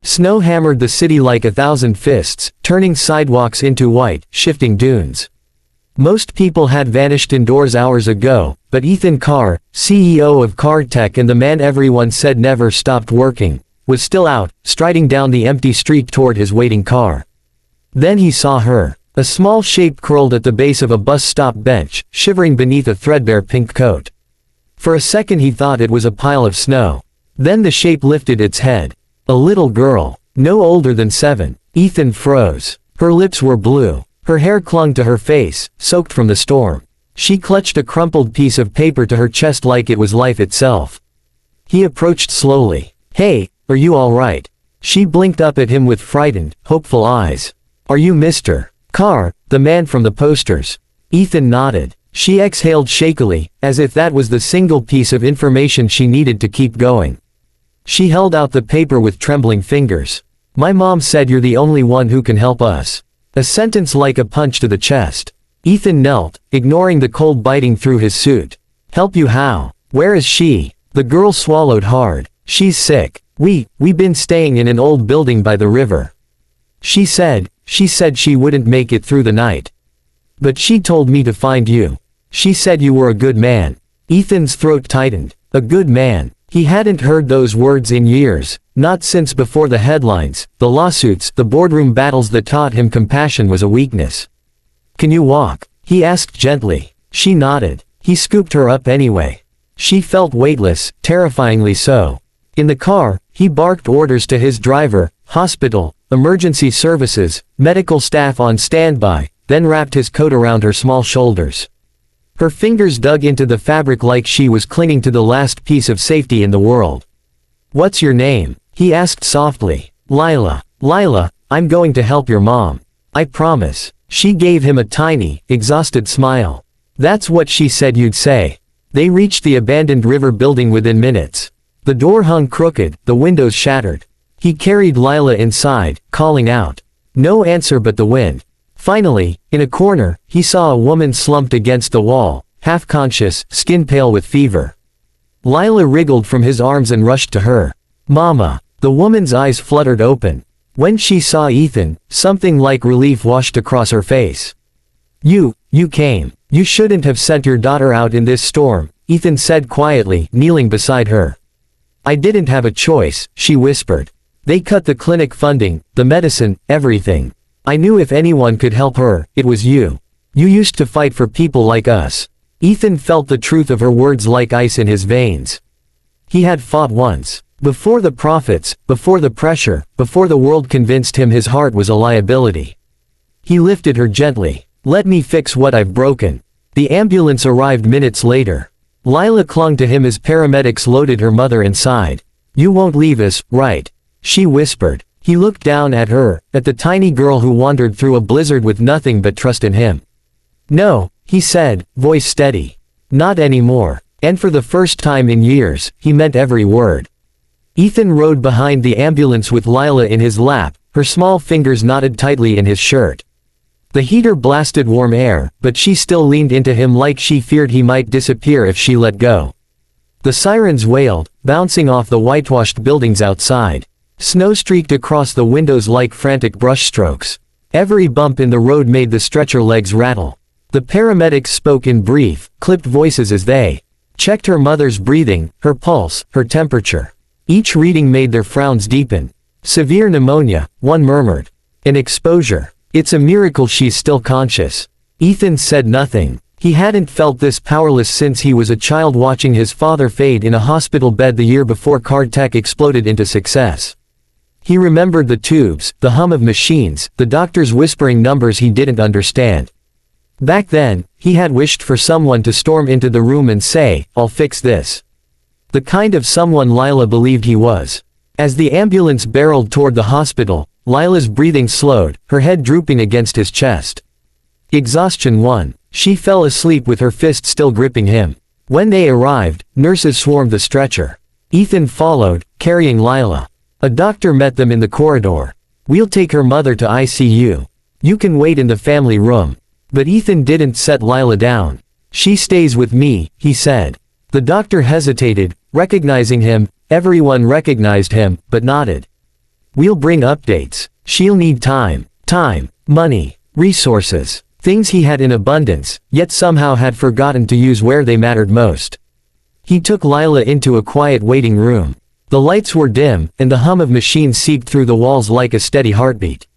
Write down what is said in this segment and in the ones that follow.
Snow hammered the city like 1,000 fists, turning sidewalks into white, shifting dunes. Most people had vanished indoors hours ago, but Ethan Carr, CEO of Car Tech and the man everyone said never stopped working, was still out, striding down the empty street toward his waiting car. Then he saw her. A small shape curled at the base of a bus stop bench, shivering beneath a threadbare pink coat. For a second he thought it was a pile of snow. Then the shape lifted its head. A little girl, no older than 7. Ethan froze. Her lips were blue. Her hair clung to her face, soaked from the storm. She clutched a crumpled piece of paper to her chest like it was life itself. He approached slowly. "Hey, are you all right?" She blinked up at him with frightened, hopeful eyes. "Are you Mr. Carr, the man from the posters?" Ethan nodded. She exhaled shakily, as if that was the single piece of information she needed to keep going. She held out the paper with trembling fingers. "My mom said you're the only one who can help us." A sentence like a punch to the chest. Ethan knelt, ignoring the cold biting through his suit. "Help you how? Where is she?" The girl swallowed hard. "She's sick. We've been staying in an old building by the river." She said she wouldn't make it through the night. "But she told me to find you. She said you were a good man." Ethan's throat tightened. A good man. He hadn't heard those words in years, not since before the headlines, the lawsuits, the boardroom battles that taught him compassion was a weakness. "Can you walk?" he asked gently. She nodded. He scooped her up anyway. She felt weightless, terrifyingly so. In the car, he barked orders to his driver: hospital, emergency services, medical staff on standby, then wrapped his coat around her small shoulders. Her fingers dug into the fabric like she was clinging to the last piece of safety in the world. "What's your name?" he asked softly. "Lila. Lila, I'm going to help your mom. I promise." She gave him a tiny, exhausted smile. "That's what she said you'd say." They reached the abandoned river building within minutes. The door hung crooked, the windows shattered. He carried Lila inside, calling out. No answer but the wind. Finally, in a corner, he saw a woman slumped against the wall, half-conscious, skin pale with fever. Lila wriggled from his arms and rushed to her. "Mama." The woman's eyes fluttered open. When she saw Ethan, something like relief washed across her face. You came. You shouldn't have sent your daughter out in this storm," Ethan said quietly, kneeling beside her. "I didn't have a choice," she whispered. "They cut the clinic funding, the medicine, everything. I knew if anyone could help her, it was you. You used to fight for people like us." Ethan felt the truth of her words like ice in his veins. He had fought once. Before the profits, before the pressure, before the world convinced him his heart was a liability. He lifted her gently. "Let me fix what I've broken." The ambulance arrived minutes later. Lila clung to him as paramedics loaded her mother inside. "You won't leave us, right?" she whispered. He looked down at her, at the tiny girl who wandered through a blizzard with nothing but trust in him. "No," he said, voice steady. "Not anymore." And for the first time in years, he meant every word. Ethan rode behind the ambulance with Lila in his lap, her small fingers knotted tightly in his shirt. The heater blasted warm air, but she still leaned into him like she feared he might disappear if she let go. The sirens wailed, bouncing off the whitewashed buildings outside. Snow streaked across the windows like frantic brushstrokes. Every bump in the road made the stretcher legs rattle. The paramedics spoke in brief, clipped voices as they checked her mother's breathing, her pulse, her temperature. Each reading made their frowns deepen. "Severe pneumonia," one murmured. "An exposure. It's a miracle she's still conscious." Ethan said nothing. He hadn't felt this powerless since he was a child watching his father fade in a hospital bed the year before Card Tech exploded into success. He remembered the tubes, the hum of machines, the doctors whispering numbers he didn't understand. Back then, he had wished for someone to storm into the room and say, "I'll fix this." The kind of someone Lila believed he was. As the ambulance barreled toward the hospital, Lila's breathing slowed, her head drooping against his chest. Exhaustion won. She fell asleep with her fist still gripping him. When they arrived, nurses swarmed the stretcher. Ethan followed, carrying Lila. A doctor met them in the corridor. "We'll take her mother to ICU. You can wait in the family room." But Ethan didn't set Lila down. "She stays with me," he said. The doctor hesitated, recognizing him. Everyone recognized him, but nodded. We'll bring updates. She'll need time, money, resources, things he had in abundance, yet somehow had forgotten to use where they mattered most. He took Lila into a quiet waiting room. The lights were dim, and the hum of machines seeped through the walls like a steady heartbeat.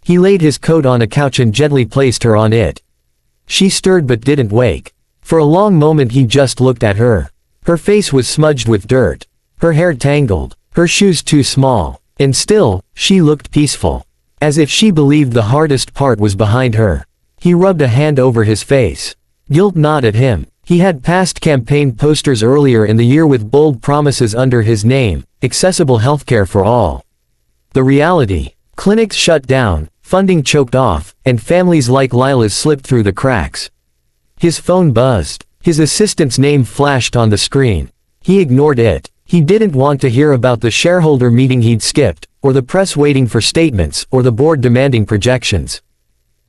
He laid his coat on a couch and gently placed her on it. She stirred but didn't wake. For a long moment he just looked at her. Her face was smudged with dirt. Her hair tangled. Her shoes too small. And still, she looked peaceful. As if she believed the hardest part was behind her. He rubbed a hand over his face. Guilt gnawed at him. He had passed campaign posters earlier in the year with bold promises under his name, accessible healthcare for all. The reality: clinics shut down, funding choked off, and families like Lila's slipped through the cracks. His phone buzzed. His assistant's name flashed on the screen. He ignored it. He didn't want to hear about the shareholder meeting he'd skipped, or the press waiting for statements, or the board demanding projections.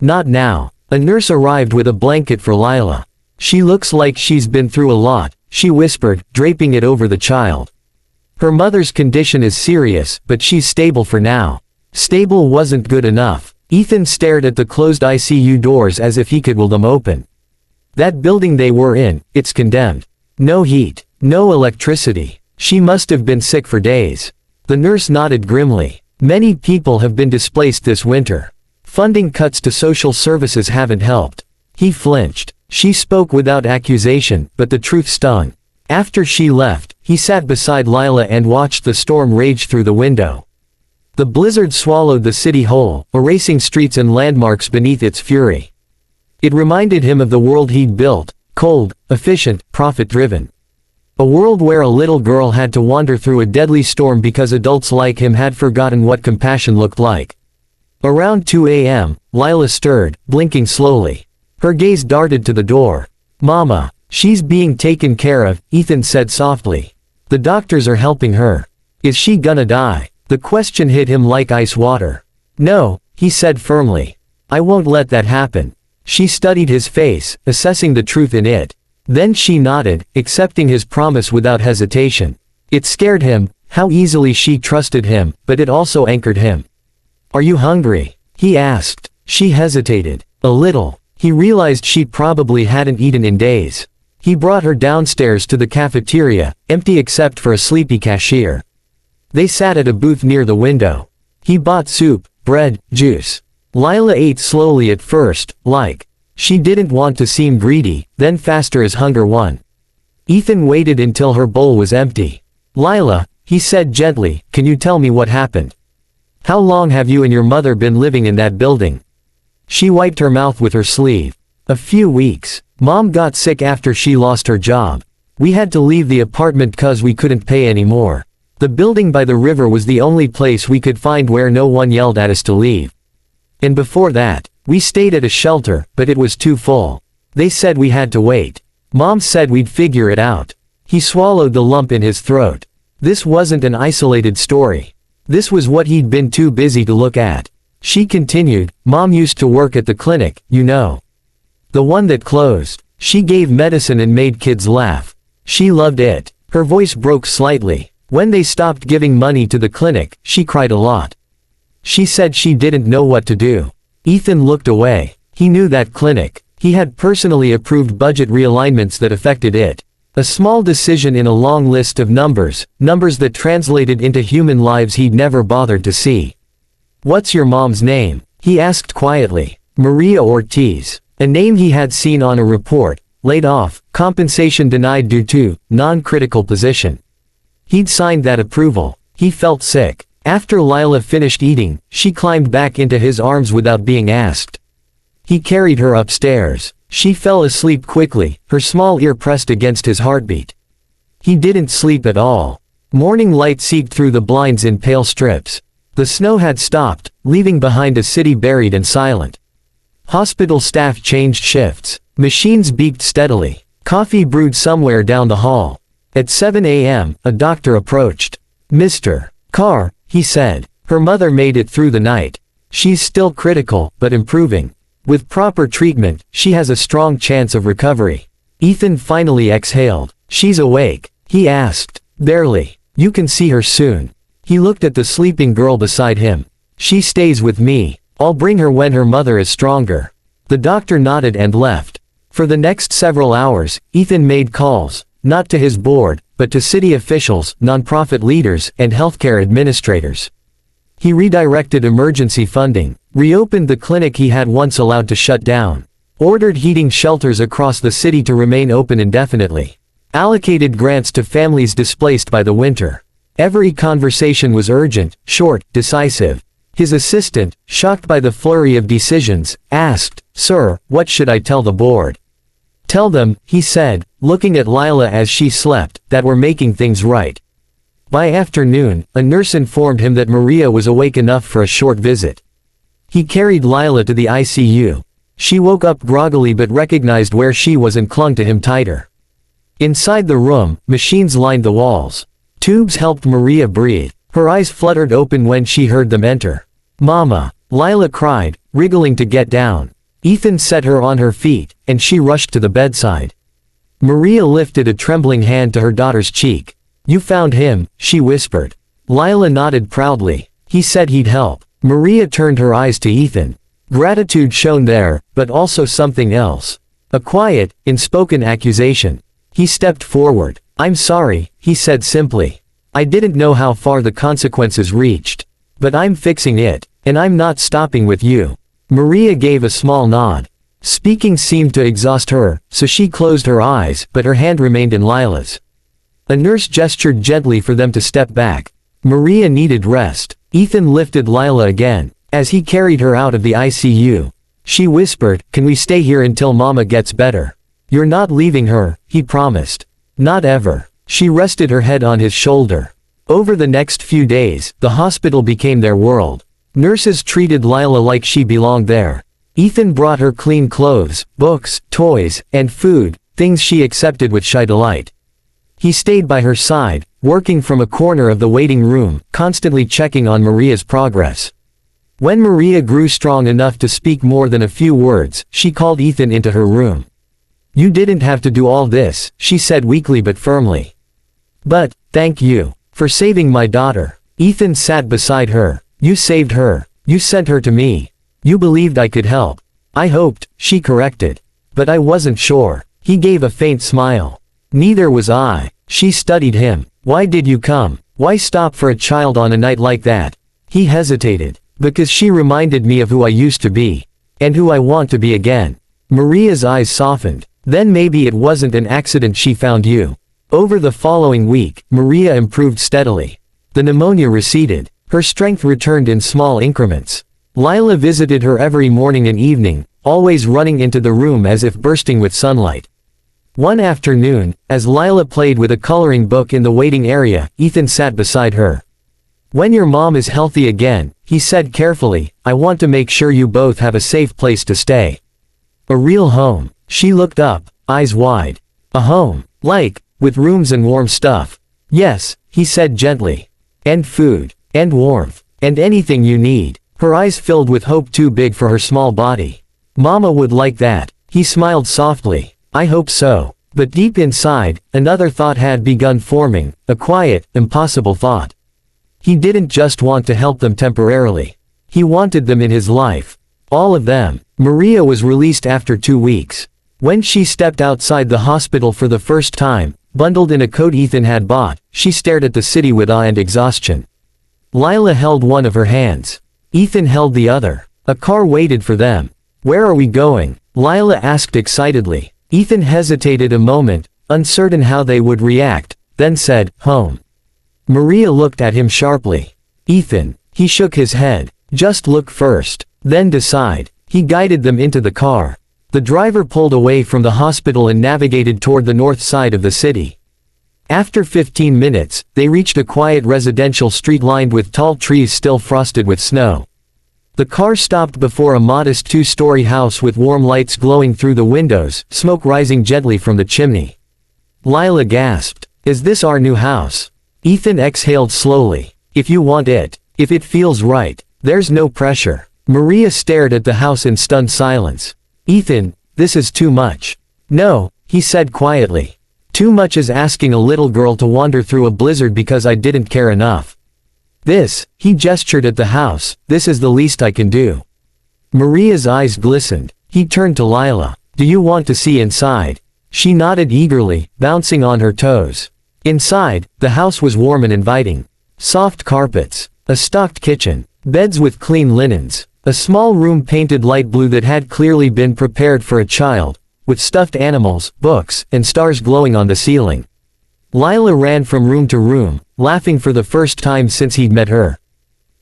Not now. A nurse arrived with a blanket for Lila. "She looks like she's been through a lot," she whispered, draping it over the child. "Her mother's condition is serious, but she's stable for now." Stable wasn't good enough. Ethan stared at the closed ICU doors as if he could will them open. That building they were in, it's condemned. No heat, no electricity. She must have been sick for days. The nurse nodded grimly. "Many people have been displaced this winter. Funding cuts to social services haven't helped." He flinched. She spoke without accusation, but the truth stung. After she left, he sat beside Lila and watched the storm rage through the window. The blizzard swallowed the city whole, erasing streets and landmarks beneath its fury. It reminded him of the world he'd built: cold, efficient, profit-driven. A world where a little girl had to wander through a deadly storm because adults like him had forgotten what compassion looked like. Around 2 a.m., Lila stirred, blinking slowly. Her gaze darted to the door. "Mama, she's being taken care of," Ethan said softly. "The doctors are helping her. Is she gonna die?" The question hit him like ice water. "No," he said firmly. "I won't let that happen." She studied his face, assessing the truth in it. Then she nodded, accepting his promise without hesitation. It scared him, how easily she trusted him, but it also anchored him. "Are you hungry?" he asked. She hesitated. A little. He realized she probably hadn't eaten in days. He brought her downstairs to the cafeteria, empty except for a sleepy cashier. They sat at a booth near the window. He bought soup, bread, juice. Lila ate slowly at first, like she didn't want to seem greedy, then faster as hunger won. Ethan waited until her bowl was empty. "Lila," he said gently, "can you tell me what happened? How long have you and your mother been living in that building?" She wiped her mouth with her sleeve. "A few weeks. Mom got sick after she lost her job. We had to leave the apartment 'cause we couldn't pay anymore. The building by the river was the only place we could find where no one yelled at us to leave. And before that, we stayed at a shelter, but it was too full. They said we had to wait. Mom said we'd figure it out." He swallowed the lump in his throat. This wasn't an isolated story. This was what he'd been too busy to look at. She continued, "Mom used to work at the clinic, you know. The one that closed. She gave medicine and made kids laugh. She loved it." Her voice broke slightly. "When they stopped giving money to the clinic, she cried a lot. She said she didn't know what to do." Ethan looked away. He knew that clinic. He had personally approved budget realignments that affected it. A small decision in a long list of numbers that translated into human lives he'd never bothered to see. "What's your mom's name?" he asked quietly. "Maria Ortiz." A name he had seen on a report. Laid off, compensation denied due to non-critical position. He'd signed that approval. He felt sick. After Lila finished eating, she climbed back into his arms without being asked. He carried her upstairs. She fell asleep quickly, her small ear pressed against his heartbeat. He didn't sleep at all. Morning light seeped through the blinds in pale strips. The snow had stopped, leaving behind a city buried and silent. Hospital staff changed shifts. Machines beeped steadily. Coffee brewed somewhere down the hall. At 7 a.m., a doctor approached. "Mr. Carr," he said. "Her mother made it through the night. She's still critical, but improving. With proper treatment, she has a strong chance of recovery." Ethan finally exhaled. "She's awake?" he asked. "Barely. You can see her soon." He looked at the sleeping girl beside him. "She stays with me. I'll bring her when her mother is stronger." The doctor nodded and left. For the next several hours, Ethan made calls, not to his board, but to city officials, nonprofit leaders, and healthcare administrators. He redirected emergency funding, reopened the clinic he had once allowed to shut down, ordered heating shelters across the city to remain open indefinitely, allocated grants to families displaced by the winter. Every conversation was urgent, short, decisive. His assistant, shocked by the flurry of decisions, asked, "Sir, what should I tell the board?" "Tell them," he said, looking at Lila as she slept, "that we're making things right." By afternoon, a nurse informed him that Maria was awake enough for a short visit. He carried Lila to the ICU. She woke up groggily but recognized where she was and clung to him tighter. Inside the room, machines lined the walls. Tubes helped Maria breathe. Her eyes fluttered open when she heard them enter. "Mama!" Lila cried, wriggling to get down. Ethan set her on her feet, and she rushed to the bedside. Maria lifted a trembling hand to her daughter's cheek. "You found him," she whispered. Lila nodded proudly. "He said he'd help." Maria turned her eyes to Ethan. Gratitude shone there, but also something else. A quiet, unspoken accusation. He stepped forward. "I'm sorry," he said simply. "I didn't know how far the consequences reached. But I'm fixing it, and I'm not stopping with you." Maria gave a small nod. Speaking seemed to exhaust her, so she closed her eyes, but her hand remained in Lila's. A nurse gestured gently for them to step back. Maria needed rest. Ethan lifted Lila again. As he carried her out of the ICU, she whispered, "Can we stay here until Mama gets better?" "You're not leaving her," he promised. "Not ever." She rested her head on his shoulder. Over the next few days, the hospital became their world. Nurses treated Lila like she belonged there. Ethan brought her clean clothes, books, toys, and food, things she accepted with shy delight. He stayed by her side, working from a corner of the waiting room, constantly checking on Maria's progress. When Maria grew strong enough to speak more than a few words, she called Ethan into her room. "You didn't have to do all this," she said weakly but firmly. "But, thank you for saving my daughter." Ethan sat beside her. "You saved her. You sent her to me. You believed I could help." "I hoped," she corrected. "But I wasn't sure." He gave a faint smile. "Neither was I." She studied him. "Why did you come? Why stop for a child on a night like that?" He hesitated. "Because she reminded me of who I used to be. And who I want to be again." Maria's eyes softened. "Then maybe it wasn't an accident she found you." Over the following week, Maria improved steadily. The pneumonia receded. Her strength returned in small increments. Lila visited her every morning and evening, always running into the room as if bursting with sunlight. One afternoon, as Lila played with a coloring book in the waiting area, Ethan sat beside her. "When your mom is healthy again," he said carefully, "I want to make sure you both have a safe place to stay. A real home." She looked up, eyes wide. "A home, like, with rooms and warm stuff." "Yes," he said gently. "And food, and warmth, and anything you need." Her eyes filled with hope too big for her small body. "Mama would like that." He smiled softly. "I hope so." But deep inside, another thought had begun forming, a quiet, impossible thought. He didn't just want to help them temporarily. He wanted them in his life. All of them. Maria was released after 2 weeks. When she stepped outside the hospital for the first time, bundled in a coat Ethan had bought, she stared at the city with awe and exhaustion. Lila held one of her hands. Ethan held the other. A car waited for them. "Where are we going?" Lila asked excitedly. Ethan hesitated a moment, uncertain how they would react, then said, "Home." Maria looked at him sharply. "Ethan." He shook his head. "Just look first. Then decide." He guided them into the car. The driver pulled away from the hospital and navigated toward the north side of the city. After 15 minutes, they reached a quiet residential street lined with tall trees still frosted with snow. The car stopped before a modest 2-story house with warm lights glowing through the windows, smoke rising gently from the chimney. Lila gasped. "Is this our new house?" Ethan exhaled slowly. "If you want it. If it feels right. There's no pressure." Maria stared at the house in stunned silence. "Ethan, this is too much." "No," he said quietly. "Too much is asking a little girl to wander through a blizzard because I didn't care enough." He gestured at the house, this is the least I can do. Maria's eyes glistened. He turned to Lila. Do you want to see inside? She nodded eagerly, bouncing on her toes. Inside, the house was warm and inviting. Soft carpets, a stocked kitchen, beds with clean linens, a small room painted light blue that had clearly been prepared for a child, with stuffed animals, books, and stars glowing on the ceiling. Lila ran from room to room, laughing for the first time since he'd met her.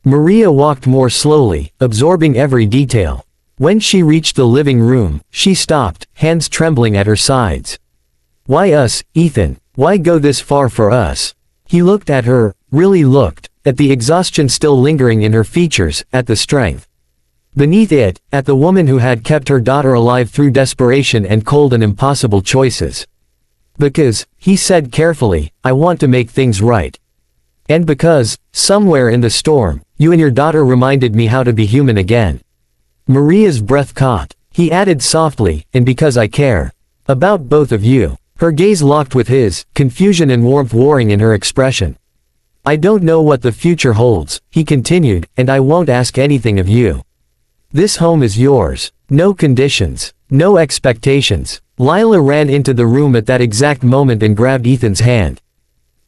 Maria walked more slowly, absorbing every detail. When she reached the living room, she stopped, hands trembling at her sides. Why us, Ethan? Why go this far for us? He looked at her, really looked, at the exhaustion still lingering in her features, at the strength beneath it, at the woman who had kept her daughter alive through desperation and cold and impossible choices. Because, he said carefully, I want to make things right. And because, somewhere in the storm, you and your daughter reminded me how to be human again. Maria's breath caught. He added softly, and because I care. About both of you. Her gaze locked with his, confusion and warmth warring in her expression. I don't know what the future holds, he continued, and I won't ask anything of you. This home is yours. No conditions. No expectations. Lila ran into the room at that exact moment and grabbed Ethan's hand.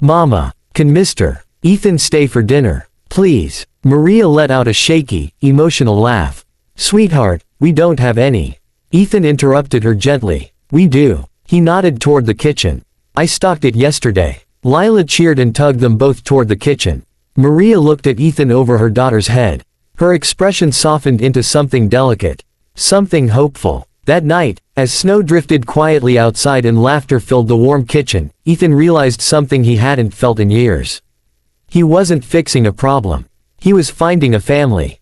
Mama, can Mr. Ethan stay for dinner? Please. Maria let out a shaky, emotional laugh. Sweetheart, we don't have any. Ethan interrupted her gently. We do. He nodded toward the kitchen. I stocked it yesterday. Lila cheered and tugged them both toward the kitchen. Maria looked at Ethan over her daughter's head. Her expression softened into something delicate. Something hopeful. That night, as snow drifted quietly outside and laughter filled the warm kitchen, Ethan realized something he hadn't felt in years. He wasn't fixing a problem. He was finding a family.